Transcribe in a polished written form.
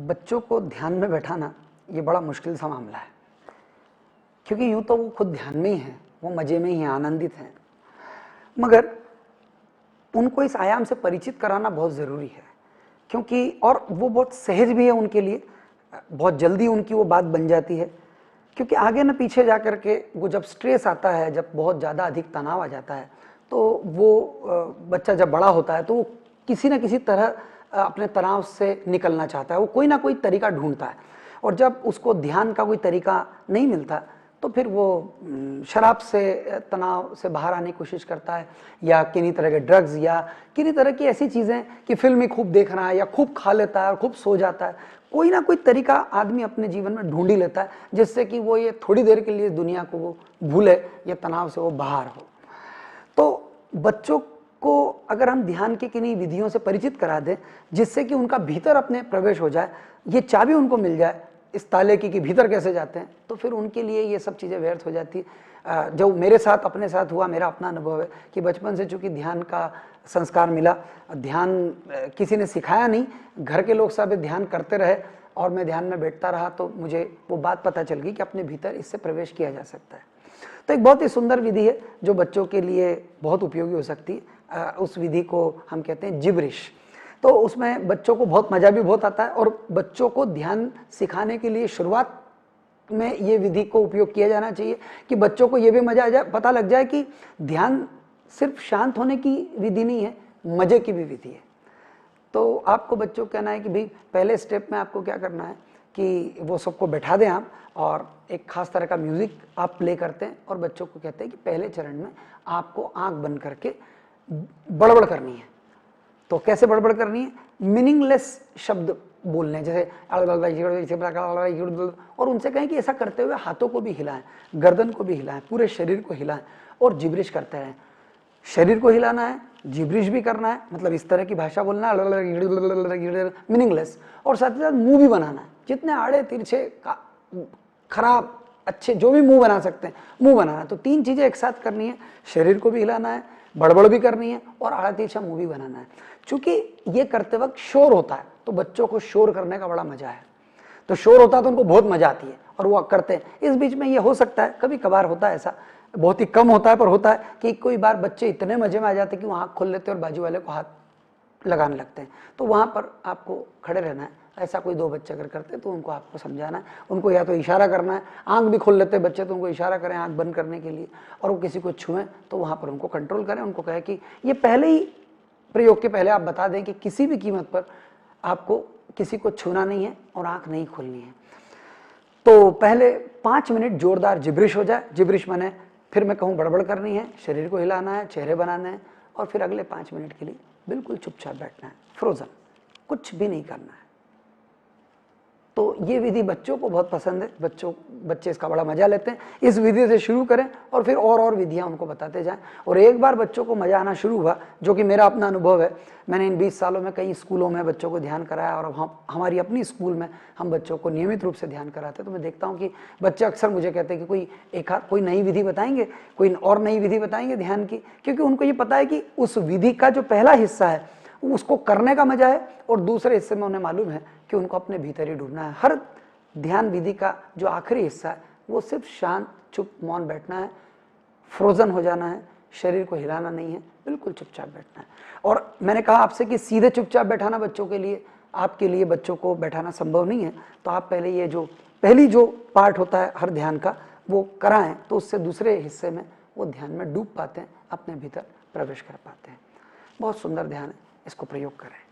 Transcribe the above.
बच्चों को ध्यान में बैठाना ये बड़ा मुश्किल सा मामला है, क्योंकि यूं तो वो खुद ध्यान में ही हैं, वो मज़े में ही हैं, आनंदित हैं, मगर उनको इस आयाम से परिचित कराना बहुत ज़रूरी है, क्योंकि और वो बहुत सहज भी है उनके लिए, बहुत जल्दी उनकी वो बात बन जाती है, क्योंकि आगे न पीछे जा कर के वो जब स्ट्रेस आता है, जब बहुत ज़्यादा अधिक तनाव आ जाता है, तो वो बच्चा जब बड़ा होता है तो वो किसी न किसी तरह अपने तनाव से निकलना चाहता है, वो कोई ना कोई तरीका ढूंढता है, और जब उसको ध्यान का कोई तरीका नहीं मिलता तो फिर वो शराब से तनाव से बाहर आने की कोशिश करता है, या किन्हीं तरह के ड्रग्स या किन्हीं तरह की ऐसी चीज़ें कि फिल्म ही खूब देख रहा है या खूब खा लेता है और खूब सो जाता है। कोई ना कोई तरीका आदमी अपने जीवन में ढूंढ ही लेता है जिससे कि वो ये थोड़ी देर के लिए दुनिया को वो भूले या तनाव से वो बाहर हो। तो बच्चों को अगर हम ध्यान के किन्हीं विधियों से परिचित करा दें जिससे कि उनका भीतर अपने प्रवेश हो जाए, ये चाबी उनको मिल जाए इस ताले की भीतर कैसे जाते हैं, तो फिर उनके लिए ये सब चीज़ें व्यर्थ हो जाती है। जो मेरे साथ अपने साथ हुआ, मेरा अपना अनुभव है कि बचपन से चूंकि ध्यान का संस्कार मिला, ध्यान किसी ने सिखाया नहीं, घर के लोग सब ध्यान करते रहे और मैं ध्यान में बैठता रहा, तो मुझे वो बात पता चल गई कि अपने भीतर इससे प्रवेश किया जा सकता है। तो एक बहुत ही सुंदर विधि है जो बच्चों के लिए बहुत उपयोगी हो सकती है। उस विधि को हम कहते हैं जिब्रिश। तो उसमें बच्चों को बहुत मज़ा भी बहुत आता है, और बच्चों को ध्यान सिखाने के लिए शुरुआत में ये विधि को उपयोग किया जाना चाहिए कि बच्चों को ये भी मज़ा आ जाए, पता लग जाए कि ध्यान सिर्फ शांत होने की विधि नहीं है, मज़े की भी विधि है। तो आपको बच्चों को कहना है कि भाई पहले स्टेप में आपको क्या करना है कि वो सबको बैठा दें आप, और एक खास तरह का म्यूज़िक आप प्ले करते हैं और बच्चों को कहते हैं कि पहले चरण में आपको आंख बंद करके बड़बड़ करनी है। तो कैसे बड़बड़ करनी है? मीनिंगलेस शब्द बोलने, जैसे और उनसे कहें कि ऐसा करते हुए हाथों को भी हिलाएं, गर्दन को भी हिलाएं, पूरे शरीर को हिलाएं और जिब्रिश करते रहें। शरीर को हिलाना है, जिब्रिश भी करना है, मतलब इस तरह की भाषा बोलना है मीनिंगलेस, और साथ ही साथ मुंह भी बनाना है, जितने आड़े तिरछे खराब अच्छे जो भी मुंह बना सकते हैं मुंह बनाना है। तो तीन चीजें एक साथ करनी है, शरीर को भी हिलाना है, बड़बड़ भी करनी है और आड़ा तिरछा मुंह भी बनाना है। चूंकि ये करते वक्त शोर होता है तो बच्चों को शोर करने का बड़ा मजा है, तो शोर होता है तो उनको बहुत मजा आती है और वो करते हैं। इस बीच में ये हो सकता है, कभी कभार होता है ऐसा, बहुत ही कम होता है पर होता है कि कोई बार बच्चे इतने मजे में आ जाते हैं कि वो आँख खोल लेते हैं और बाजू वाले को हाथ लगाने लगते हैं, तो वहाँ पर आपको खड़े रहना है। ऐसा कोई दो बच्चे अगर करते हैं तो उनको आपको समझाना है, उनको या तो इशारा करना है, आंख भी खोल लेते हैं बच्चे तो उनको इशारा करें आंख बंद करने के लिए, और वो किसी को छुएं तो वहाँ पर उनको कंट्रोल करें, उनको कहें कि ये पहले ही प्रयोग के पहले आप बता दें कि किसी भी कीमत पर आपको किसी को छूना नहीं है और आंख नहीं खोलनी है। तो पहले 5 मिनट जोरदार जिब्रिश हो जाए, जिब्रिश माने फिर मैं कहूँ बड़बड़ करनी है, शरीर को हिलाना है, चेहरे बनाने हैं, और फिर अगले 5 मिनट के लिए बिल्कुल चुपचाप बैठना है, फ्रोजन, कुछ भी नहीं करना है। तो ये विधि बच्चों को बहुत पसंद है, बच्चे इसका बड़ा मजा लेते हैं। इस विधि से शुरू करें और फिर और विधियां उनको बताते जाएं, और एक बार बच्चों को मजा आना शुरू हुआ, जो कि मेरा अपना अनुभव है, मैंने इन 20 सालों में कई स्कूलों में बच्चों को ध्यान कराया, और अब हमारी अपनी स्कूल में हम बच्चों को नियमित रूप से ध्यान कराते हैं। तो मैं देखता हूँ कि बच्चे अक्सर मुझे कहते हैं कि कोई नई विधि बताएंगे, कोई और नई विधि बताएंगे ध्यान की, क्योंकि उनको ये पता है कि उस विधि का जो पहला हिस्सा है उसको करने का मजा है, और दूसरे हिस्से में उन्हें मालूम है कि उनको अपने भीतर ही ढूंढना है। हर ध्यान विधि का जो आखिरी हिस्सा है वो सिर्फ शांत चुप मौन बैठना है, फ्रोजन हो जाना है, शरीर को हिलाना नहीं है, बिल्कुल चुपचाप बैठना है। और मैंने कहा आपसे कि सीधे चुपचाप बैठाना बच्चों के लिए, आपके लिए बच्चों को बैठाना संभव नहीं है, तो आप पहले ये जो पहली जो पार्ट होता है हर ध्यान का वो कराएं, तो उससे दूसरे हिस्से में वो ध्यान में डूब पाते हैं, अपने भीतर प्रवेश कर पाते हैं। बहुत सुंदर ध्यान है, इसको प्रयोग करें।